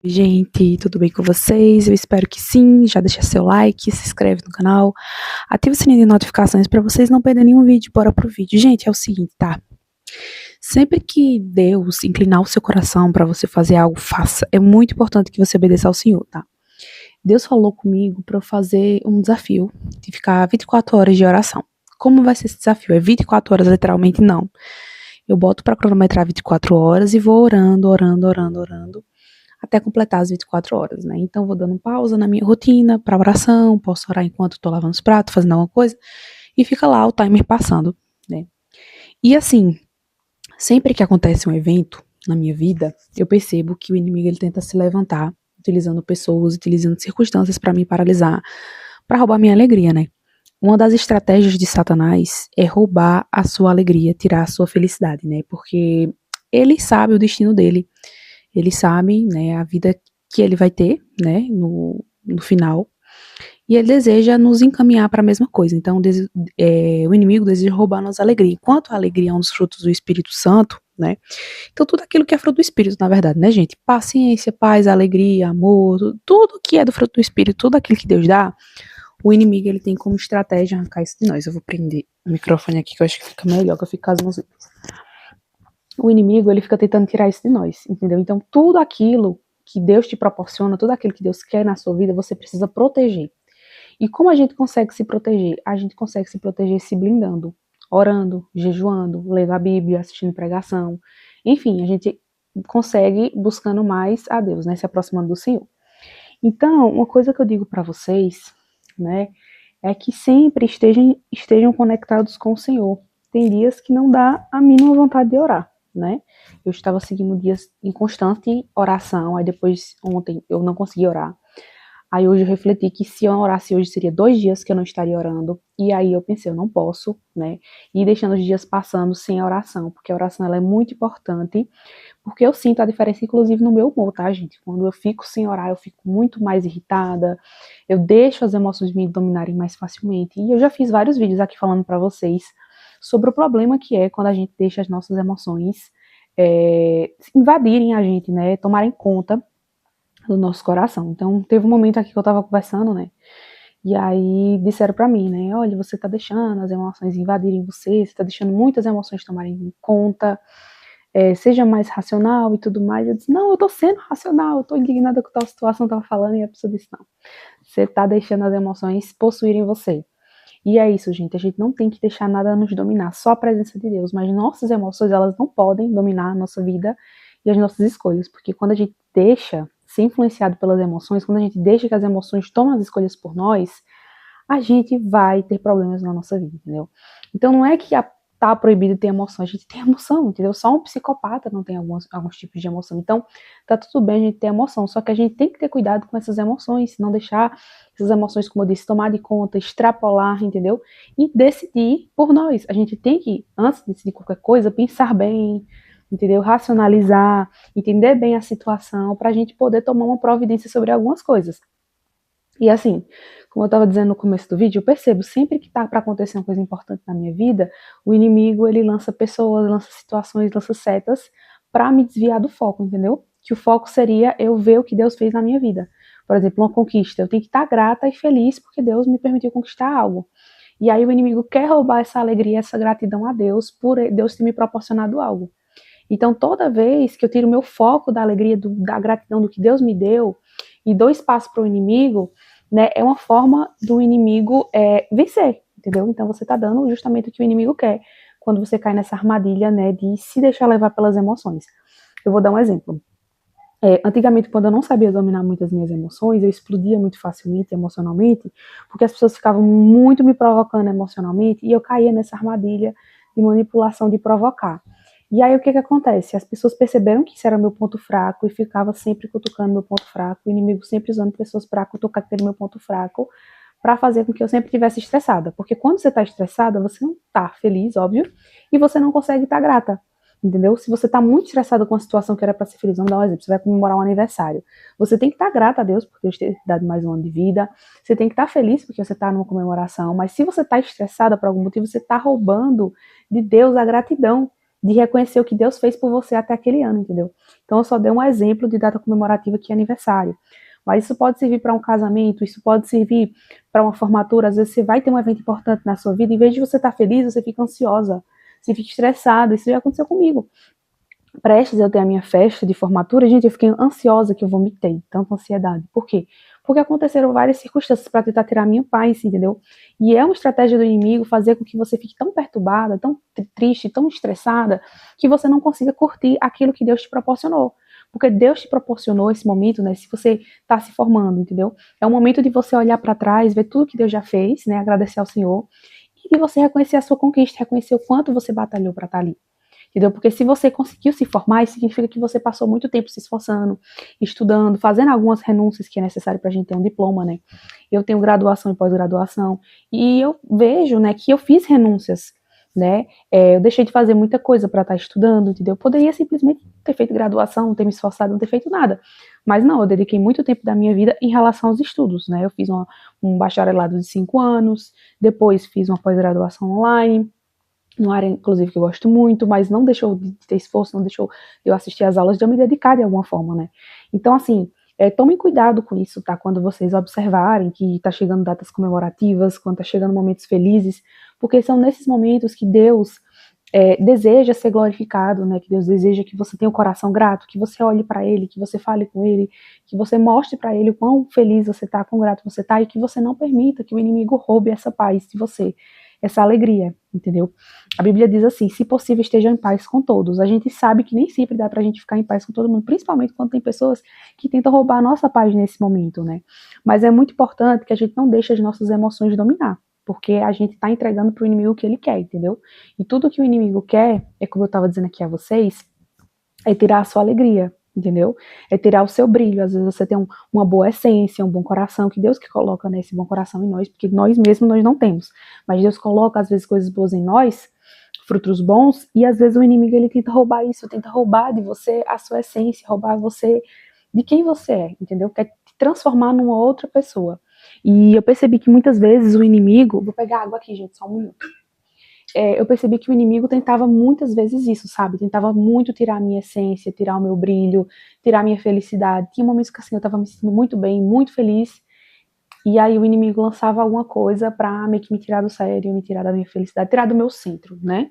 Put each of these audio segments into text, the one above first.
Gente, tudo bem com vocês? Eu espero que sim. Já deixa seu like, se inscreve no canal, ativa o sininho de notificações para vocês não perderem nenhum vídeo. Bora pro vídeo. Gente, é o seguinte, tá? Sempre que Deus inclinar o seu coração para você fazer algo, faça. É muito importante que você obedeça ao Senhor, tá? Deus falou comigo para eu fazer um desafio de ficar 24 horas de oração. Como vai ser esse desafio? É 24 horas literalmente? Não. Eu boto para cronometrar 24 horas e vou orando, até completar as 24 horas, né? Então, vou dando pausa na minha rotina para oração, posso orar enquanto estou lavando os pratos, fazendo alguma coisa, e fica lá o timer passando, né? E assim, sempre que acontece um evento na minha vida, eu percebo que o inimigo ele tenta se levantar, utilizando pessoas, utilizando circunstâncias para me paralisar, para roubar minha alegria, né? Uma das estratégias de Satanás é roubar a sua alegria, tirar a sua felicidade, né? Porque ele sabe o destino dele. Ele sabe, né, a vida que ele vai ter, né, no final, e ele deseja nos encaminhar para a mesma coisa. Então, o inimigo deseja roubar a nossa alegria. Enquanto a alegria é um dos frutos do Espírito Santo, né, então tudo aquilo que é fruto do Espírito, na verdade, né, gente, paciência, paz, alegria, amor, tudo que é do fruto do Espírito, tudo aquilo que Deus dá, o inimigo, ele tem como estratégia arrancar isso de nós. Eu vou prender o microfone aqui, que eu acho que fica melhor, que eu fico com as mãos livres. O inimigo, ele fica tentando tirar isso de nós, entendeu? Então, tudo aquilo que Deus te proporciona, tudo aquilo que Deus quer na sua vida, você precisa proteger. E como a gente consegue se proteger? A gente consegue se proteger se blindando, orando, jejuando, lendo a Bíblia, assistindo pregação. Enfim, a gente consegue buscando mais a Deus, né? Se aproximando do Senhor. Então, uma coisa que eu digo para vocês, né? É que sempre estejam conectados com o Senhor. Tem dias que não dá a mínima vontade de orar, né? Eu estava seguindo dias em constante oração, aí depois ontem eu não consegui orar. Aí hoje eu refleti que se eu não orasse hoje seria 2 dias que eu não estaria orando. E aí eu pensei, eu não posso, né? Ir deixando os dias passando sem a oração, porque a oração ela é muito importante, porque eu sinto a diferença, inclusive, no meu humor, tá, gente? Quando eu fico sem orar, eu fico muito mais irritada, eu deixo as emoções me dominarem mais facilmente. E eu já fiz vários vídeos aqui falando pra vocês sobre o problema que é quando a gente deixa as nossas emoções invadirem a gente, né? Tomarem conta do nosso coração. Então, teve um momento aqui que eu tava conversando, né? E aí disseram pra mim, né? Olha, você tá deixando as emoções invadirem você tá deixando muitas emoções tomarem conta, seja mais racional e tudo mais. Eu disse, não, eu tô sendo racional, eu tô indignada com tal situação, tava falando, e a pessoa disse, não, você tá deixando as emoções possuírem você. E é isso, gente, a gente não tem que deixar nada nos dominar, só a presença de Deus, mas nossas emoções, elas não podem dominar a nossa vida e as nossas escolhas, porque quando a gente deixa ser influenciado pelas emoções, quando a gente deixa que as emoções tomem as escolhas por nós, a gente vai ter problemas na nossa vida, entendeu? Então não é que tá proibido ter emoção, a gente tem emoção, entendeu? Só um psicopata não tem alguns tipos de emoção. Então, tá tudo bem a gente ter emoção, só que a gente tem que ter cuidado com essas emoções, não deixar essas emoções, como eu disse, tomar de conta, extrapolar, entendeu? E decidir por nós. A gente tem que, antes de decidir qualquer coisa, pensar bem, entendeu? Racionalizar, entender bem a situação, pra gente poder tomar uma providência sobre algumas coisas. E assim, como eu estava dizendo no começo do vídeo, eu percebo sempre que tá para acontecer uma coisa importante na minha vida, o inimigo ele lança pessoas, lança situações, lança setas para me desviar do foco, entendeu? Que o foco seria eu ver o que Deus fez na minha vida. Por exemplo, uma conquista, eu tenho que estar grata e feliz porque Deus me permitiu conquistar algo. E aí o inimigo quer roubar essa alegria, essa gratidão a Deus por Deus ter me proporcionado algo. Então, toda vez que eu tiro meu foco da alegria, da gratidão do que Deus me deu e dou espaço para o inimigo, né, é uma forma do inimigo vencer, entendeu? Então, você está dando justamente o que o inimigo quer quando você cai nessa armadilha, né, de se deixar levar pelas emoções. Eu vou dar um exemplo. Antigamente, quando eu não sabia dominar muito as minhas emoções, eu explodia muito facilmente emocionalmente, porque as pessoas ficavam muito me provocando emocionalmente e eu caía nessa armadilha de manipulação, de provocar. E aí o que acontece? As pessoas perceberam que isso era meu ponto fraco e ficava sempre cutucando meu ponto fraco, o inimigo sempre usando pessoas para cutucar aquele meu ponto fraco, para fazer com que eu sempre estivesse estressada. Porque quando você está estressada, você não está feliz, óbvio, e você não consegue estar grata. Entendeu? Se você está muito estressado com a situação que era para ser feliz, vamos dar um exemplo, você vai comemorar um aniversário. Você tem que estar grata a Deus por Deus ter dado mais um ano de vida. Você tem que estar feliz porque você está numa comemoração. Mas se você está estressada por algum motivo, você está roubando de Deus a gratidão. de reconhecer o que Deus fez por você até aquele ano, entendeu? Então eu só dei um exemplo de data comemorativa que é aniversário. Mas isso pode servir para um casamento, isso pode servir para uma formatura. Às vezes você vai ter um evento importante na sua vida, em vez de você estar feliz, você fica ansiosa, você fica estressada. Isso já aconteceu comigo. Prestes eu ter a minha festa de formatura, gente, eu fiquei ansiosa que eu vomitei, tanta ansiedade. Por quê? Porque aconteceram várias circunstâncias para tentar tirar a minha paz, entendeu? E é uma estratégia do inimigo fazer com que você fique tão perturbada, tão triste, tão estressada, que você não consiga curtir aquilo que Deus te proporcionou. Porque Deus te proporcionou esse momento, né? Se você está se formando, entendeu? É um momento de você olhar para trás, ver tudo que Deus já fez, né? Agradecer ao Senhor. E de você reconhecer a sua conquista, reconhecer o quanto você batalhou para estar ali. Entendeu? Porque se você conseguiu se formar, isso significa que você passou muito tempo se esforçando, estudando, fazendo algumas renúncias que é necessário para a gente ter um diploma, né? Eu tenho graduação e pós-graduação, e eu vejo, né, que eu fiz renúncias, né? Eu deixei de fazer muita coisa para estar estudando, entendeu? Eu poderia simplesmente ter feito graduação, não ter me esforçado, não ter feito nada. Mas não, eu dediquei muito tempo da minha vida em relação aos estudos, né? Eu fiz um bacharelado de 5 anos, depois fiz uma pós-graduação online, numa área, inclusive, que eu gosto muito, mas não deixou de ter esforço, não deixou de eu assistir às aulas, de eu me dedicar de alguma forma, né? Então, assim, tomem cuidado com isso, tá? Quando vocês observarem que tá chegando datas comemorativas, quando tá chegando momentos felizes, porque são nesses momentos que Deus deseja ser glorificado, né? Que Deus deseja que você tenha o coração grato, que você olhe para Ele, que você fale com Ele, que você mostre para Ele o quão feliz você tá, quão grato você tá, e que você não permita que o inimigo roube essa paz de você, essa alegria, entendeu? A Bíblia diz assim, se possível estejam em paz com todos. A gente sabe que nem sempre dá pra gente ficar em paz com todo mundo, principalmente quando tem pessoas que tentam roubar a nossa paz nesse momento, né? Mas é muito importante que a gente não deixe as nossas emoções dominar, porque a gente tá entregando pro inimigo o que ele quer, entendeu? E tudo que o inimigo quer, é como eu tava dizendo aqui a vocês, é tirar a sua alegria, entendeu? É tirar o seu brilho. Às vezes você tem uma boa essência, um bom coração, que Deus que coloca, né, esse bom coração em nós, porque nós mesmos nós não temos. Mas Deus coloca, às vezes, coisas boas em nós, frutos bons, e às vezes o inimigo, ele tenta roubar isso, tenta roubar de você a sua essência, roubar você de quem você é, entendeu? Quer te transformar numa outra pessoa. E eu percebi que muitas vezes o inimigo... Vou pegar água aqui, gente, só um minuto. Eu percebi que o inimigo tentava muitas vezes isso, sabe? Tentava muito tirar a minha essência, tirar o meu brilho, tirar a minha felicidade. Tinha momentos que assim, eu tava me sentindo muito bem, muito feliz, e aí o inimigo lançava alguma coisa pra meio que me tirar do sério, me tirar da minha felicidade, tirar do meu centro, né?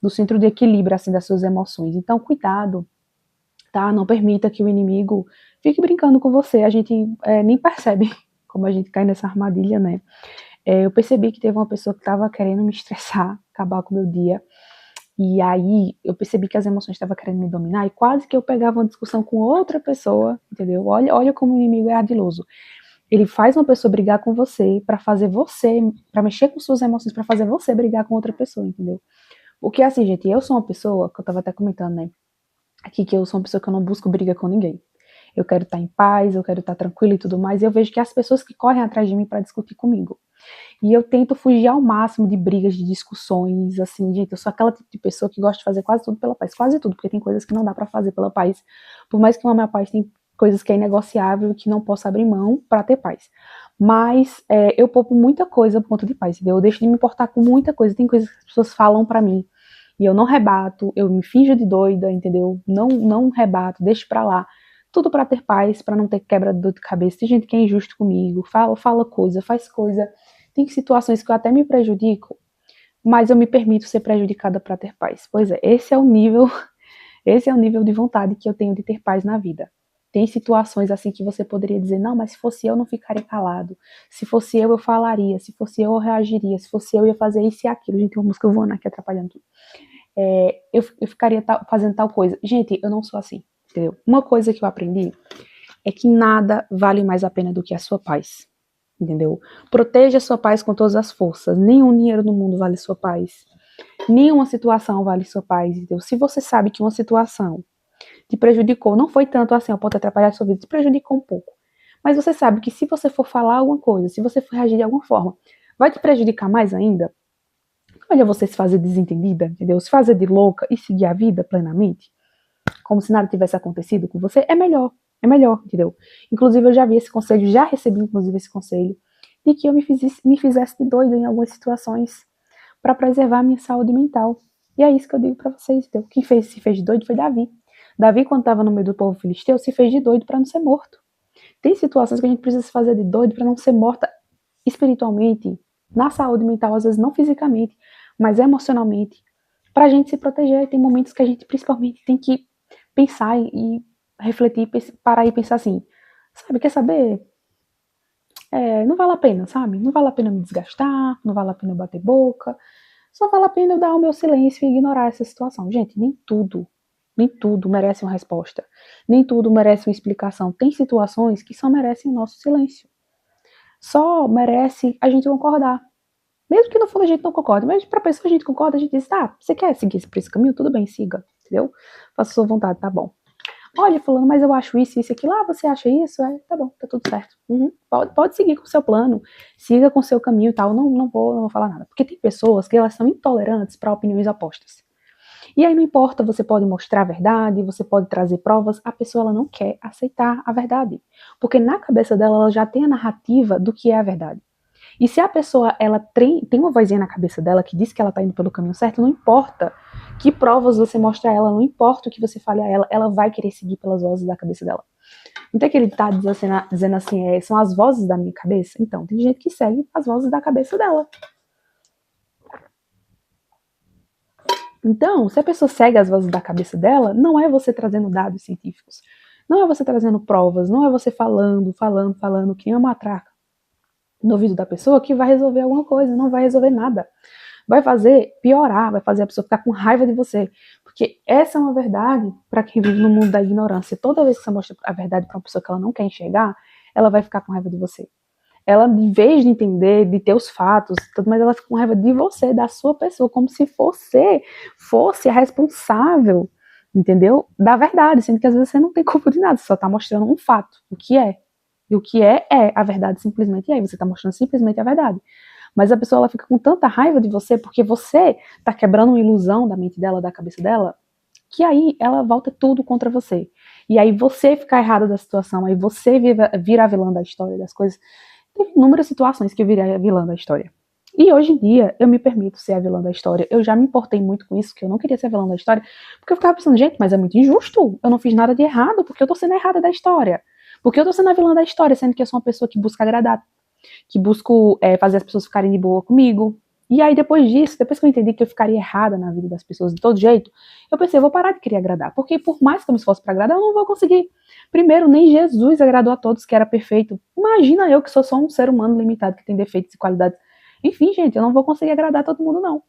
Do centro de equilíbrio, assim, das suas emoções. Então, cuidado, tá? Não permita que o inimigo fique brincando com você. A gente nem percebe como a gente cai nessa armadilha, né? Eu percebi que teve uma pessoa que estava querendo me estressar, acabar com o meu dia, e aí eu percebi que as emoções estavam querendo me dominar, e quase que eu pegava uma discussão com outra pessoa, entendeu? Olha como o inimigo é ardiloso. Ele faz uma pessoa brigar com você, pra fazer você, pra mexer com suas emoções, pra fazer você brigar com outra pessoa, entendeu? Porque assim, gente, eu sou uma pessoa, que eu tava até comentando, né, aqui, que eu sou uma pessoa que eu não busco briga com ninguém. Eu quero estar em paz, eu quero estar tranquila e tudo mais, e eu vejo que as pessoas que correm atrás de mim pra discutir comigo, e eu tento fugir ao máximo de brigas, de discussões, assim, gente, eu sou aquela tipo de pessoa que gosta de fazer quase tudo pela paz, quase tudo, porque tem coisas que não dá pra fazer pela paz, por mais que eu ame a paz, tem coisas que é inegociável, que não posso abrir mão pra ter paz. Mas eu poupo muita coisa por conta de paz, entendeu? Eu deixo de me importar com muita coisa, tem coisas que as pessoas falam pra mim, e eu não rebato, eu me finjo de doida, entendeu? Não rebato, deixo pra lá. Tudo pra ter paz, pra não ter quebra de dor de cabeça. Tem gente que é injusto comigo, fala coisa, faz coisa. Tem situações que eu até me prejudico, mas eu me permito ser prejudicada para ter paz. Pois é, esse é o nível de vontade que eu tenho de ter paz na vida. Tem situações assim que você poderia dizer, não, mas se fosse eu não ficaria calado. Se fosse eu falaria. Se fosse eu reagiria. Se fosse eu ia fazer isso e aquilo. Gente, tem uma música voando aqui atrapalhando tudo. Eu ficaria fazendo tal coisa. Gente, eu não sou assim, entendeu? Uma coisa que eu aprendi é que nada vale mais a pena do que a sua paz. Entendeu? Proteja a sua paz com todas as forças. Nenhum dinheiro no mundo vale sua paz. Nenhuma situação vale sua paz, entendeu? Se você sabe que uma situação te prejudicou, não foi tanto assim, pode atrapalhar a sua vida, te prejudicou um pouco. Mas você sabe que se você for falar alguma coisa, se você for reagir de alguma forma, vai te prejudicar mais ainda? Olha você se fazer desentendida, entendeu? Se fazer de louca e seguir a vida plenamente, como se nada tivesse acontecido com você, é melhor, entendeu? Inclusive eu já vi esse conselho, já recebi inclusive esse conselho, de que eu me fizesse de doida em algumas situações para preservar a minha saúde mental, E é isso que eu digo pra vocês, entendeu? Quem se fez de doido foi Davi. Davi, quando estava no meio do povo filisteu, se fez de doido para não ser morto. Tem situações que a gente precisa se fazer de doido para não ser morta espiritualmente, na saúde mental, às vezes não fisicamente, mas emocionalmente, para a gente se proteger. Tem momentos que a gente principalmente tem que pensar e refletir, parar e pensar assim, sabe, quer saber? Não vale a pena, sabe? Não vale a pena me desgastar, não vale a pena eu bater boca, só vale a pena eu dar o meu silêncio e ignorar essa situação. Gente, nem tudo merece uma resposta. Nem tudo merece uma explicação. Tem situações que só merecem o nosso silêncio. Só merece a gente concordar. Mesmo que no fundo a gente não concorde, mas pra pessoa a gente concorda, a gente diz, tá, você quer seguir por esse caminho? Tudo bem, siga, entendeu? Faça a sua vontade, tá bom. Olha, fulano, mas eu acho isso, isso e aquilo. Ah, você acha isso? Tá bom, tá tudo certo. Pode seguir com o seu plano, siga com o seu caminho e tal. Não vou falar nada. Porque tem pessoas que elas são intolerantes para opiniões opostas. E aí não importa, você pode mostrar a verdade, você pode trazer provas, a pessoa ela não quer aceitar a verdade. Porque na cabeça dela, ela já tem a narrativa do que é a verdade. E se a pessoa ela tem uma vozinha na cabeça dela que diz que ela está indo pelo caminho certo, não importa que provas você mostre a ela, não importa o que você fale a ela vai querer seguir pelas vozes da cabeça dela. Não tem que ele tá dizendo assim, são as vozes da minha cabeça? Então, tem gente que segue as vozes da cabeça dela. Então, se a pessoa segue as vozes da cabeça dela, não é você trazendo dados científicos. Não é você trazendo provas, não é você falando, que nem uma matraca no ouvido da pessoa que vai resolver alguma coisa, não vai resolver nada. Vai fazer piorar, vai fazer a pessoa ficar com raiva de você. Porque essa é uma verdade para quem vive no mundo da ignorância. Toda vez que você mostra a verdade para uma pessoa que ela não quer enxergar, ela vai ficar com raiva de você. Ela, em vez de entender, de ter os fatos, tudo mais, ela fica com raiva de você, da sua pessoa, como se você fosse a responsável, entendeu? Da verdade, sendo que às vezes você não tem culpa de nada, você só está mostrando um fato, o que é. E o que é a verdade simplesmente é. Você está mostrando simplesmente a verdade. Mas a pessoa ela fica com tanta raiva de você porque você está quebrando uma ilusão da mente dela, da cabeça dela, que aí ela volta tudo contra você. E aí você fica errado da situação, aí você vira a vilã da história, das coisas. Teve inúmeras situações que eu virei a vilã da história. E hoje em dia eu me permito ser a vilã da história. Eu já me importei muito com isso, que eu não queria ser a vilã da história, porque eu ficava pensando, gente, mas é muito injusto. Eu não fiz nada de errado, porque eu tô sendo errada da história. Porque eu tô sendo a vilã da história, sendo que eu sou uma pessoa que busca agradar, que busco fazer as pessoas ficarem de boa comigo. E aí depois disso, depois que eu entendi que eu ficaria errada na vida das pessoas de todo jeito, eu pensei, eu vou parar de querer agradar, porque por mais que eu me esforce para agradar, eu não vou conseguir. Primeiro, nem Jesus agradou a todos, que era perfeito. Imagina eu que sou só um ser humano limitado, que tem defeitos e qualidades. Enfim, gente, eu não vou conseguir agradar todo mundo, não.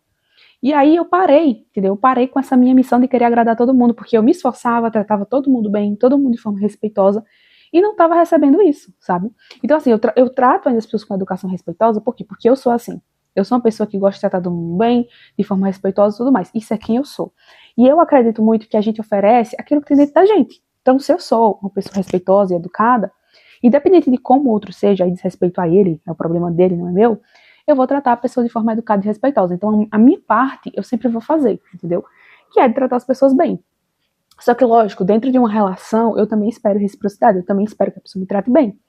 E aí eu parei, entendeu? Eu parei com essa minha missão de querer agradar todo mundo, porque eu me esforçava, tratava todo mundo bem, todo mundo de forma respeitosa, e não estava recebendo isso, sabe? Então, assim, eu trato ainda as pessoas com educação respeitosa, por quê? Porque eu sou assim. Eu sou uma pessoa que gosta de tratar todo mundo bem, de forma respeitosa e tudo mais. Isso é quem eu sou. E eu acredito muito que a gente oferece aquilo que tem dentro da gente. Então, se eu sou uma pessoa respeitosa e educada, independente de como o outro seja, e diz respeito a ele, é o problema dele, não é meu, eu vou tratar a pessoa de forma educada e respeitosa. Então, a minha parte, eu sempre vou fazer, entendeu? Que é de tratar as pessoas bem. Só que, lógico, dentro de uma relação, eu também espero reciprocidade, eu também espero que a pessoa me trate bem.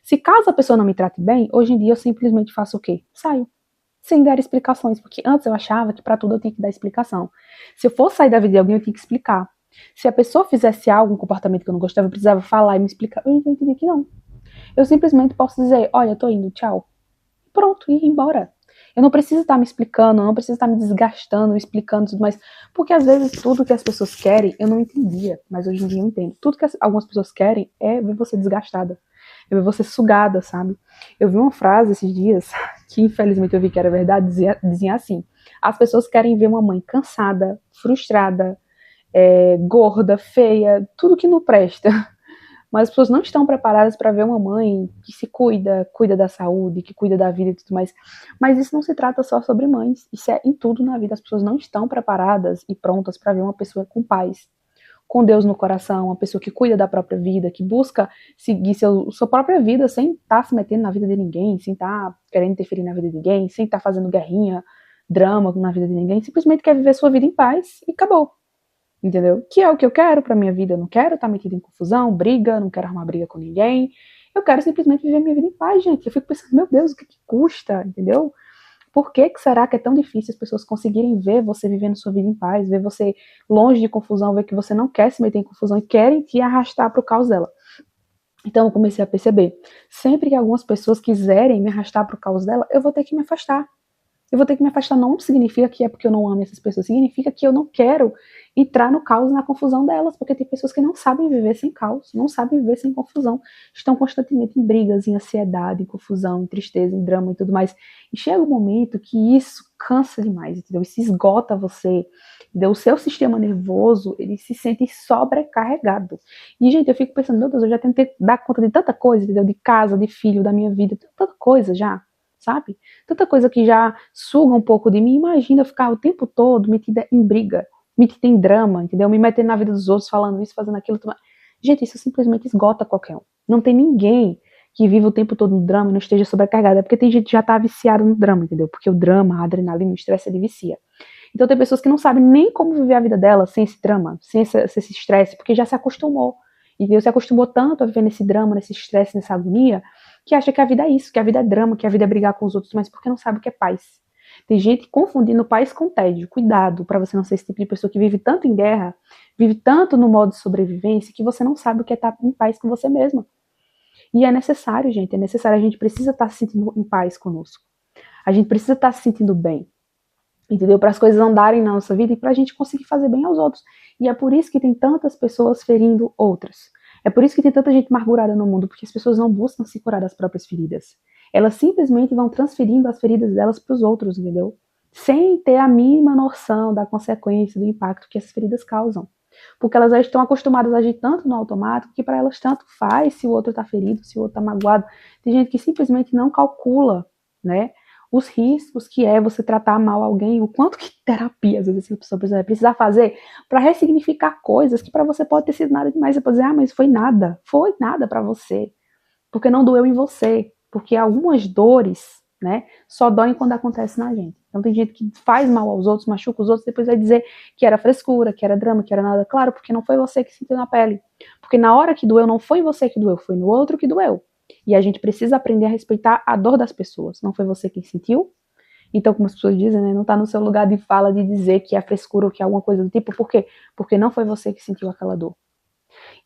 Se caso a pessoa não me trate bem, hoje em dia eu simplesmente faço o quê? Saio. Sem dar explicações, porque antes eu achava que para tudo eu tinha que dar explicação. Se eu fosse sair da vida de alguém, eu tinha que explicar. Se a pessoa fizesse algo, um comportamento que eu não gostava, eu precisava falar e me explicar. Eu entendi que não. Eu simplesmente posso dizer, olha, eu tô indo, tchau. Pronto, e ir embora. Eu não preciso estar me explicando, eu não preciso estar me desgastando, explicando tudo mais. Porque às vezes tudo que as pessoas querem, eu não entendia, mas hoje em dia eu entendo. Tudo que algumas pessoas querem é ver você desgastada, é ver você sugada, sabe? Eu vi uma frase esses dias, que infelizmente eu vi que era verdade, dizia assim: as pessoas querem ver uma mãe cansada, frustrada, gorda, feia, tudo que não presta. Mas as pessoas não estão preparadas para ver uma mãe que se cuida da saúde, que cuida da vida e tudo mais. Mas isso não se trata só sobre mães, isso é em tudo na vida. As pessoas não estão preparadas e prontas para ver uma pessoa com paz, com Deus no coração, uma pessoa que cuida da própria vida, que busca seguir sua própria vida sem estar se metendo na vida de ninguém, sem estar querendo interferir na vida de ninguém, sem estar fazendo guerrinha, drama na vida de ninguém, simplesmente quer viver sua vida em paz e acabou. Entendeu? Que é o que eu quero pra minha vida. Eu não quero estar metida em confusão, briga, não quero arrumar briga com ninguém. Eu quero simplesmente viver minha vida em paz, gente. Eu fico pensando, meu Deus, o que custa, entendeu? Por que será que é tão difícil as pessoas conseguirem ver você vivendo sua vida em paz, ver você longe de confusão, ver que você não quer se meter em confusão e querem te arrastar para o caos dela? Então eu comecei a perceber, sempre que algumas pessoas quiserem me arrastar para o caos dela, eu vou ter que me afastar. Eu vou ter que me afastar, não significa que é porque eu não amo essas pessoas, significa que eu não quero entrar no caos, na confusão delas, porque tem pessoas que não sabem viver sem caos, não sabem viver sem confusão, estão constantemente em brigas, em ansiedade, em confusão, em tristeza, em drama e tudo mais. E chega um momento que isso cansa demais, entendeu? Isso esgota você, entendeu? O seu sistema nervoso, ele se sente sobrecarregado. E, gente, eu fico pensando, meu Deus, eu já tentei dar conta de tanta coisa, entendeu? De casa, de filho, da minha vida, tanta coisa já, sabe? Tanta coisa que já suga um pouco de mim. Imagina eu ficar o tempo todo metida em briga, metida em drama, entendeu? Me metendo na vida dos outros, falando isso, fazendo aquilo. Gente, isso simplesmente esgota qualquer um. Não tem ninguém que viva o tempo todo no drama e não esteja sobrecarregada. É porque tem gente que já tá viciada no drama, entendeu? Porque o drama, a adrenalina, o estresse, ele vicia. Então tem pessoas que não sabem nem como viver a vida dela sem esse drama, sem esse estresse, porque já se acostumou. Entendeu? Se acostumou tanto a viver nesse drama, nesse estresse, nessa agonia, que acha que a vida é isso, que a vida é drama, que a vida é brigar com os outros, mas porque não sabe o que é paz. Tem gente confundindo paz com tédio. Cuidado para você não ser esse tipo de pessoa que vive tanto em guerra, vive tanto no modo de sobrevivência, que você não sabe o que é estar em paz com você mesma. E é necessário, gente, é necessário. A gente precisa estar se sentindo em paz conosco. A gente precisa estar se sentindo bem, entendeu? Para as coisas andarem na nossa vida e para a gente conseguir fazer bem aos outros. E é por isso que tem tantas pessoas ferindo outras. É por isso que tem tanta gente amargurada no mundo, porque as pessoas não buscam se curar das próprias feridas. Elas simplesmente vão transferindo as feridas delas para os outros, entendeu? Sem ter a mínima noção da consequência, do impacto que essas feridas causam. Porque elas já estão acostumadas a agir tanto no automático que para elas tanto faz se o outro está ferido, se o outro está magoado. Tem gente que simplesmente não calcula, né, os riscos que é você tratar mal alguém, o quanto que terapia às vezes essa pessoa vai precisar fazer para ressignificar coisas que para você pode ter sido nada demais. Você pode dizer, mas foi nada para você, porque não doeu em você, porque algumas dores, né, só doem quando acontece na gente. Então tem gente que faz mal aos outros, machuca os outros, depois vai dizer que era frescura, que era drama, que era nada. Claro, porque não foi você que sentiu na pele. Porque na hora que doeu, não foi você que doeu, foi no outro que doeu. E a gente precisa aprender a respeitar a dor das pessoas. Não foi você quem sentiu. Então, como as pessoas dizem, né, não está no seu lugar de fala de dizer que é frescura ou que é alguma coisa do tipo. Por quê? Porque não foi você que sentiu aquela dor.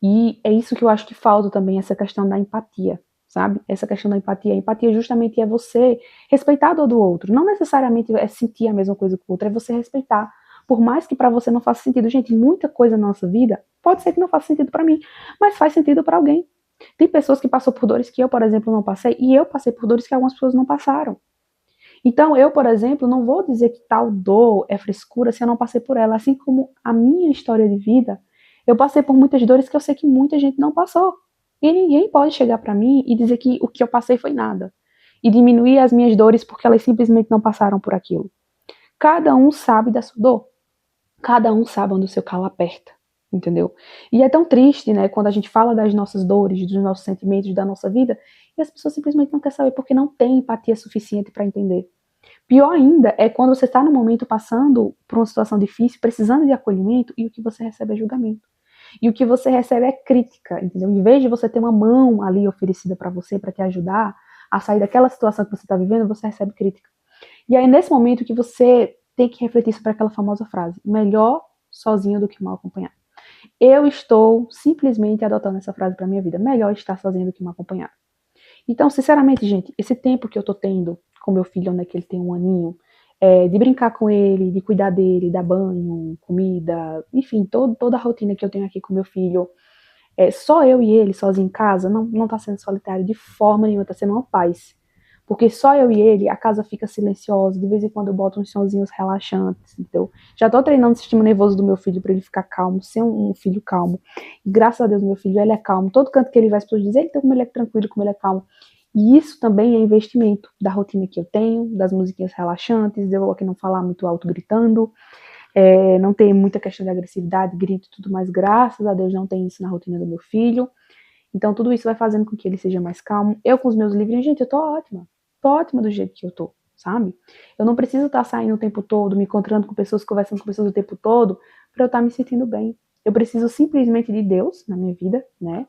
E é isso que eu acho que falta também, essa questão da empatia, sabe? Essa questão da empatia. A empatia justamente é você respeitar a dor do outro. Não necessariamente é sentir a mesma coisa que o outro, é você respeitar. Por mais que para você não faça sentido. Gente, muita coisa na nossa vida pode ser que não faça sentido para mim, mas faz sentido para alguém. Tem pessoas que passam por dores que eu, por exemplo, não passei, e eu passei por dores que algumas pessoas não passaram. Então, eu, por exemplo, não vou dizer que tal dor é frescura se eu não passei por ela. Assim como a minha história de vida, eu passei por muitas dores que eu sei que muita gente não passou. E ninguém pode chegar para mim e dizer que o que eu passei foi nada. E diminuir as minhas dores porque elas simplesmente não passaram por aquilo. Cada um sabe da sua dor. Cada um sabe onde o seu calo aperta. Entendeu? E é tão triste, né, quando a gente fala das nossas dores, dos nossos sentimentos, da nossa vida, e as pessoas simplesmente não querem saber porque não tem empatia suficiente para entender. Pior ainda é quando você está no momento passando por uma situação difícil, precisando de acolhimento, e o que você recebe é julgamento. E o que você recebe é crítica, entendeu? Em vez de você ter uma mão ali oferecida para você, para te ajudar a sair daquela situação que você está vivendo, você recebe crítica. E aí, nesse momento que você tem que refletir sobre aquela famosa frase, melhor sozinho do que mal acompanhado. Eu estou simplesmente adotando essa frase para minha vida. Melhor estar sozinho do que mal acompanhado. Então, sinceramente, gente, esse tempo que eu tô tendo com meu filho, onde é que ele tem 1 aninho, de brincar com ele, de cuidar dele, dar banho, comida, enfim, toda a rotina que eu tenho aqui com meu filho, só eu e ele, sozinho em casa, não tá sendo solitário de forma nenhuma, tá sendo uma paz. Porque só eu e ele, a casa fica silenciosa, de vez em quando eu boto uns sonzinhos relaxantes, então já tô treinando o sistema nervoso do meu filho para ele ficar calmo, ser um filho calmo. E, graças a Deus, meu filho, ele é calmo. Todo canto que ele vai, as pessoas dizem, como ele é tranquilo, como ele é calmo. E isso também é investimento da rotina que eu tenho, das musiquinhas relaxantes, eu aqui não falar muito alto gritando, não tem muita questão de agressividade, grito e tudo mais, graças a Deus não tem isso na rotina do meu filho. Então tudo isso vai fazendo com que ele seja mais calmo. Eu com os meus livrinhos, gente, eu tô ótima do jeito que eu tô, sabe? Eu não preciso estar saindo o tempo todo, me encontrando com pessoas, conversando com pessoas o tempo todo, para eu estar me sentindo bem. Eu preciso simplesmente de Deus na minha vida, né?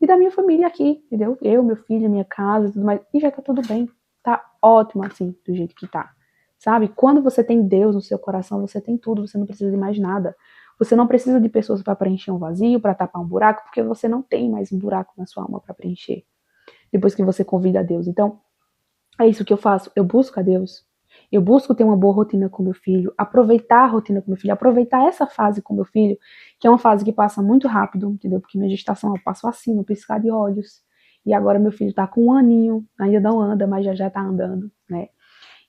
E da minha família aqui, entendeu? Eu, meu filho, minha casa, tudo mais. E já tá tudo bem. Tá ótimo assim, do jeito que tá. sabe? Quando você tem Deus no seu coração, você tem tudo, você não precisa de mais nada. Você não precisa de pessoas para preencher um vazio, para tapar um buraco, porque você não tem mais um buraco na sua alma para preencher. Depois que você convida a Deus. Então, é isso que eu faço. Eu busco a Deus. Eu busco ter uma boa rotina com meu filho, aproveitar a rotina com meu filho, aproveitar essa fase com meu filho, que é uma fase que passa muito rápido, entendeu? Porque minha gestação passou assim, no piscar de olhos. E agora meu filho tá com 1 aninho, ainda não anda, mas já tá andando, né?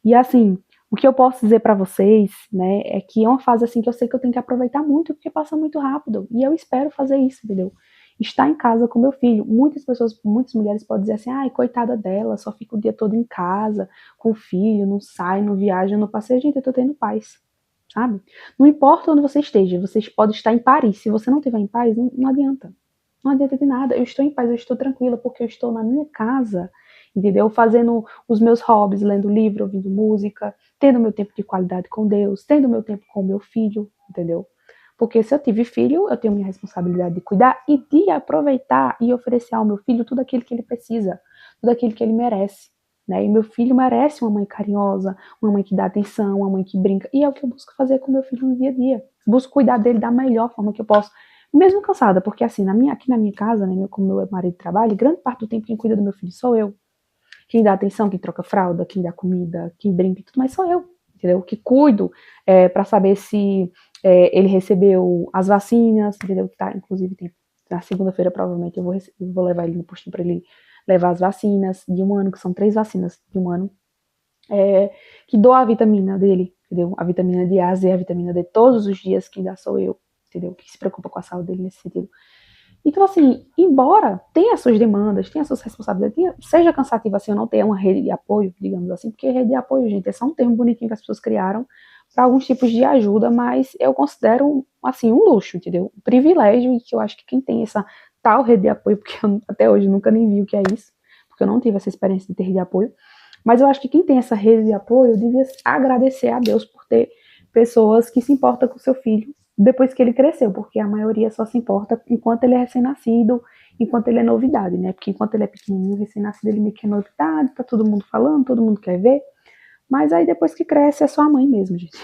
E assim, o que eu posso dizer para vocês, né, é que é uma fase assim que eu sei que eu tenho que aproveitar muito, porque passa muito rápido. E eu espero fazer isso, entendeu? Estar em casa com meu filho. Muitas pessoas, muitas mulheres podem dizer assim, ai, coitada dela, só fica o dia todo em casa, com o filho, não sai, não viaja, não passeia. Gente, eu tô tendo paz, sabe? Não importa onde você esteja, você pode estar em Paris. Se você não estiver em paz, não adianta. Não adianta de nada. Eu estou em paz, eu estou tranquila, porque eu estou na minha casa, entendeu? Fazendo os meus hobbies, lendo livro, ouvindo música, tendo meu tempo de qualidade com Deus, tendo meu tempo com meu filho, entendeu? Porque se eu tive filho, eu tenho minha responsabilidade de cuidar e de aproveitar e oferecer ao meu filho tudo aquilo que ele precisa, tudo aquilo que ele merece, né? E meu filho merece uma mãe carinhosa, uma mãe que dá atenção, uma mãe que brinca, e é o que eu busco fazer com meu filho no dia a dia. Busco cuidar dele da melhor forma que eu posso, mesmo cansada, porque assim, aqui na minha casa, né, como meu marido trabalha, grande parte do tempo quem cuida do meu filho sou eu. Quem dá atenção, quem troca fralda, quem dá comida, quem brinca e tudo mais sou eu, entendeu? Que cuido para saber se ele recebeu as vacinas, entendeu? Que tá, inclusive, na segunda-feira, provavelmente, eu vou levar ele no postinho para ele levar as vacinas de 1 ano, que são 3 vacinas de 1 ano, que dou a vitamina dele, entendeu? A vitamina de A, Z, a vitamina D, todos os dias quem dá sou eu, entendeu? Que se preocupa com a saúde dele nesse sentido. Então, assim, embora tenha as suas demandas, tenha as suas responsabilidades, seja cansativo assim, eu não ter uma rede de apoio, digamos assim, porque rede de apoio, gente, é só um termo bonitinho que as pessoas criaram para alguns tipos de ajuda, mas eu considero, assim, um luxo, entendeu? Um privilégio, e que eu acho que quem tem essa tal rede de apoio, porque eu até hoje nunca nem vi o que é isso, porque eu não tive essa experiência de ter rede de apoio, mas eu acho que quem tem essa rede de apoio devia agradecer a Deus por ter pessoas que se importam com o seu filho depois que ele cresceu, porque a maioria só se importa enquanto ele é recém-nascido, enquanto ele é novidade, né? Porque enquanto ele é pequenininho, recém-nascido, ele meio que é novidade, tá todo mundo falando, todo mundo quer ver, mas aí depois que cresce é só a mãe mesmo, gente.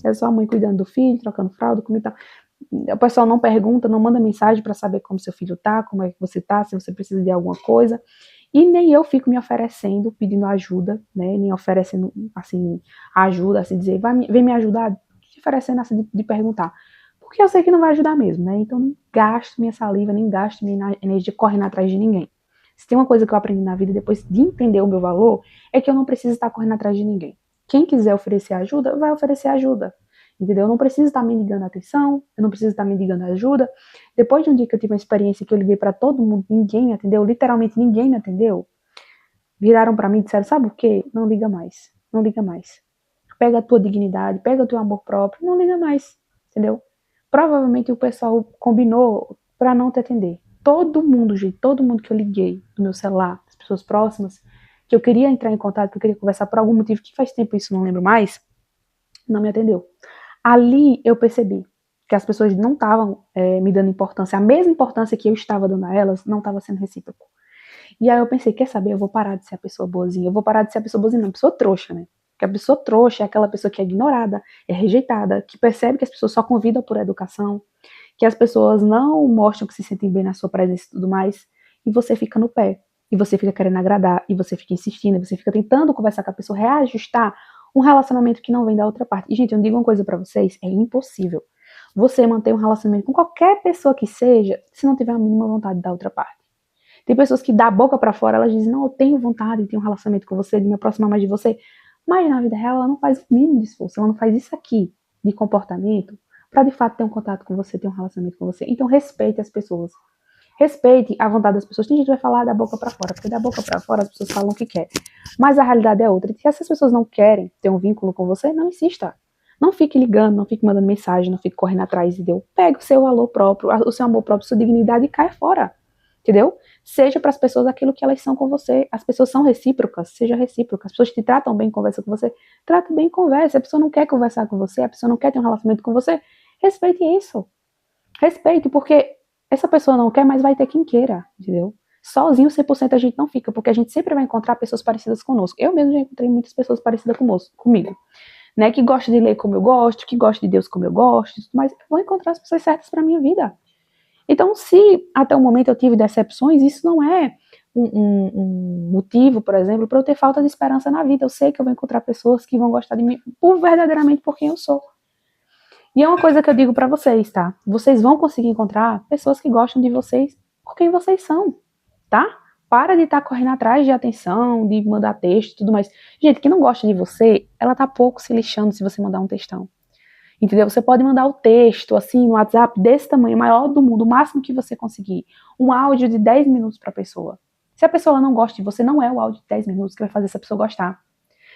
É só a mãe cuidando do filho, trocando fralda, comida e tal. O pessoal não pergunta, não manda mensagem para saber como seu filho tá, como é que você tá, se você precisa de alguma coisa. E nem eu fico me oferecendo, pedindo ajuda, né? Nem oferecendo, assim, ajuda, assim, dizer, vem me ajudar, oferecendo assim de perguntar. Porque eu sei que não vai ajudar mesmo, né? Então não gasto minha saliva, nem gasto minha energia correndo atrás de ninguém. Se tem uma coisa que eu aprendi na vida depois de entender o meu valor, é que eu não preciso estar correndo atrás de ninguém. Quem quiser oferecer ajuda, vai oferecer ajuda. Entendeu? Eu não preciso estar me ligando atenção, eu não preciso estar me ligando ajuda. Depois de um dia que eu tive uma experiência que eu liguei para todo mundo, ninguém me atendeu, literalmente ninguém me atendeu, viraram para mim e disseram, sabe o quê? Não liga mais, não liga mais. Pega a tua dignidade, pega o teu amor próprio, não liga mais, entendeu? Provavelmente o pessoal combinou para não te atender. Todo mundo, gente, todo mundo que eu liguei do meu celular, as pessoas próximas, que eu queria entrar em contato, que eu queria conversar por algum motivo, que faz tempo isso, não lembro mais, não me atendeu. Ali eu percebi que as pessoas não estavam me dando importância, a mesma importância que eu estava dando a elas, não estava sendo recíproco. E aí eu pensei, quer saber, eu vou parar de ser a pessoa boazinha, eu vou parar de ser a pessoa boazinha, não, a pessoa trouxa, né? Porque a pessoa trouxa é aquela pessoa que é ignorada, é rejeitada, que percebe que as pessoas só convidam por educação, que as pessoas não mostram que se sentem bem na sua presença e tudo mais, e você fica no pé, e você fica querendo agradar, e você fica insistindo, e você fica tentando conversar com a pessoa, reajustar um relacionamento que não vem da outra parte. E, gente, eu digo uma coisa pra vocês, é impossível você manter um relacionamento com qualquer pessoa que seja, se não tiver a mínima vontade da outra parte. Tem pessoas que dá a boca pra fora, elas dizem, não, eu tenho vontade de ter um relacionamento com você, de me aproximar mais de você, mas na vida real ela não faz o mínimo de esforço, ela não faz isso aqui de comportamento pra de fato ter um contato com você, ter um relacionamento com você. Então respeite as pessoas. Respeite a vontade das pessoas. Tem gente que vai falar da boca pra fora, porque da boca pra fora as pessoas falam o que quer. Mas a realidade é outra. E se essas pessoas não querem ter um vínculo com você, não insista. Não fique ligando, não fique mandando mensagem, não fique correndo atrás, entendeu? Pega o seu valor próprio, o seu amor próprio, sua dignidade e cai fora. Entendeu? Seja para as pessoas aquilo que elas são com você. As pessoas são recíprocas, seja recíproca. As pessoas te tratam bem, conversam com você. Trata bem, conversa. A pessoa não quer conversar com você, a pessoa não quer ter um relacionamento com você. Respeite isso. Respeite, porque essa pessoa não quer, mas vai ter quem queira, entendeu? Sozinho, 100% a gente não fica, porque a gente sempre vai encontrar pessoas parecidas conosco. Eu mesmo já encontrei muitas pessoas parecidas comigo, né? Que gostam de ler como eu gosto, que gostam de Deus como eu gosto, mas eu vou encontrar as pessoas certas para minha vida. Então, se até o momento eu tive decepções, isso não é um motivo, por exemplo, para eu ter falta de esperança na vida. Eu sei que eu vou encontrar pessoas que vão gostar de mim verdadeiramente por quem eu sou. E é uma coisa que eu digo para vocês, tá? Vocês vão conseguir encontrar pessoas que gostam de vocês por quem vocês são, tá? Para de estar correndo atrás de atenção, de mandar texto e tudo mais. Gente, quem não gosta de você, ela tá pouco se lixando se você mandar um textão. Entendeu? Você pode mandar o texto, assim, no WhatsApp, desse tamanho, maior do mundo, o máximo que você conseguir. Um áudio de 10 minutos para a pessoa. Se a pessoa não gosta de você, não é o áudio de 10 minutos que vai fazer essa pessoa gostar.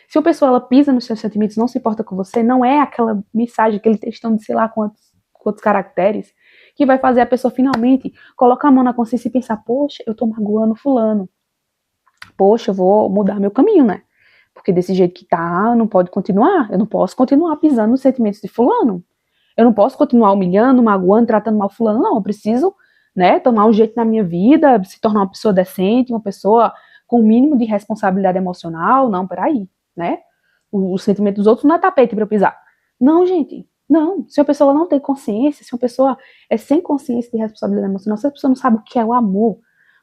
Se a pessoa ela pisa nos seus sentimentos, não se importa com você, não é aquela mensagem, aquele textão de sei lá quantos caracteres, que vai fazer a pessoa finalmente colocar a mão na consciência e pensar, poxa, eu tô magoando fulano. Poxa, eu vou mudar meu caminho, né? Porque desse jeito que tá, não pode continuar. Eu não posso continuar pisando nos sentimentos de fulano. Eu não posso continuar humilhando, magoando, tratando mal fulano. Não, eu preciso, né, tomar um jeito na minha vida, se tornar uma pessoa decente, uma pessoa com o mínimo de responsabilidade emocional. Não, peraí, né? O sentimento dos outros não é tapete pra eu pisar. Não, gente, não. Se uma pessoa não tem consciência, se uma pessoa é sem consciência de responsabilidade emocional, se a pessoa não sabe o que é o amor,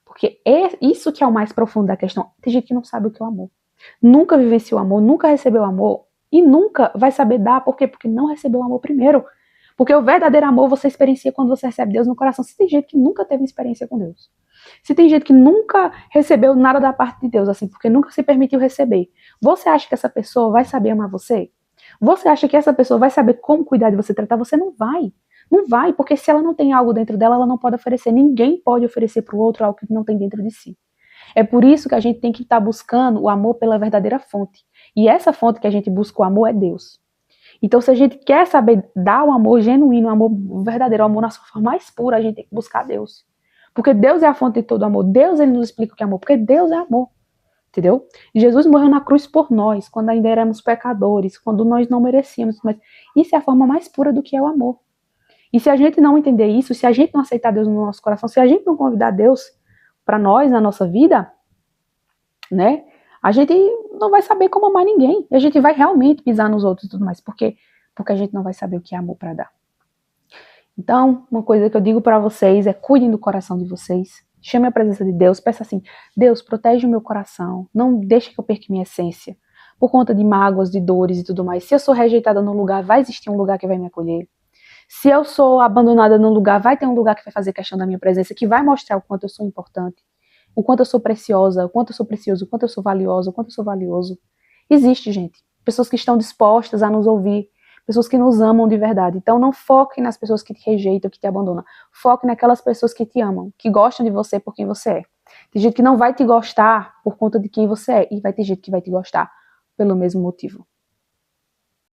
porque é isso que é o mais profundo da questão. Tem gente que não sabe o que é o amor. Nunca vivenciou amor, nunca recebeu amor e nunca vai saber dar. Por quê? Porque não recebeu o amor primeiro. Porque o verdadeiro amor você experiencia quando você recebe Deus no coração. Se tem gente que nunca teve experiência com Deus, se tem gente que nunca recebeu nada da parte de Deus, assim, porque nunca se permitiu receber, você acha que essa pessoa vai saber amar você? Você acha que essa pessoa vai saber como cuidar de você, tratar você? Não vai. Não vai, porque se ela não tem algo dentro dela, ela não pode oferecer. Ninguém pode oferecer para o outro algo que não tem dentro de si. É por isso que a gente tem que estar buscando o amor pela verdadeira fonte. E essa fonte que a gente busca o amor é Deus. Então, se a gente quer saber dar o amor genuíno, o amor verdadeiro, o amor na sua forma mais pura, a gente tem que buscar Deus. Porque Deus é a fonte de todo amor. Deus, ele nos explica o que é amor. Porque Deus é amor. Entendeu? Jesus morreu na cruz por nós, quando ainda éramos pecadores, quando nós não merecíamos. Mas isso é a forma mais pura do que é o amor. E se a gente não entender isso, se a gente não aceitar Deus no nosso coração, se a gente não convidar Deus para nós, na nossa vida, né, a gente não vai saber como amar ninguém. E a gente vai realmente pisar nos outros e tudo mais. Por quê? Porque a gente não vai saber o que é amor para dar. Então, uma coisa que eu digo para vocês é: cuidem do coração de vocês. Chame a presença de Deus. Peça assim: Deus, protege o meu coração. Não deixe que eu perca minha essência. Por conta de mágoas, de dores e tudo mais. Se eu sou rejeitada num lugar, vai existir um lugar que vai me acolher. Se eu sou abandonada num lugar, vai ter um lugar que vai fazer questão da minha presença, que vai mostrar o quanto eu sou importante, o quanto eu sou preciosa, o quanto eu sou precioso, o quanto eu sou valiosa, o quanto eu sou valioso. Existe, gente. Pessoas que estão dispostas a nos ouvir, pessoas que nos amam de verdade. Então não foque nas pessoas que te rejeitam, que te abandonam. Foque naquelas pessoas que te amam, que gostam de você por quem você é. Tem gente que não vai te gostar por conta de quem você é, e vai ter gente que vai te gostar pelo mesmo motivo.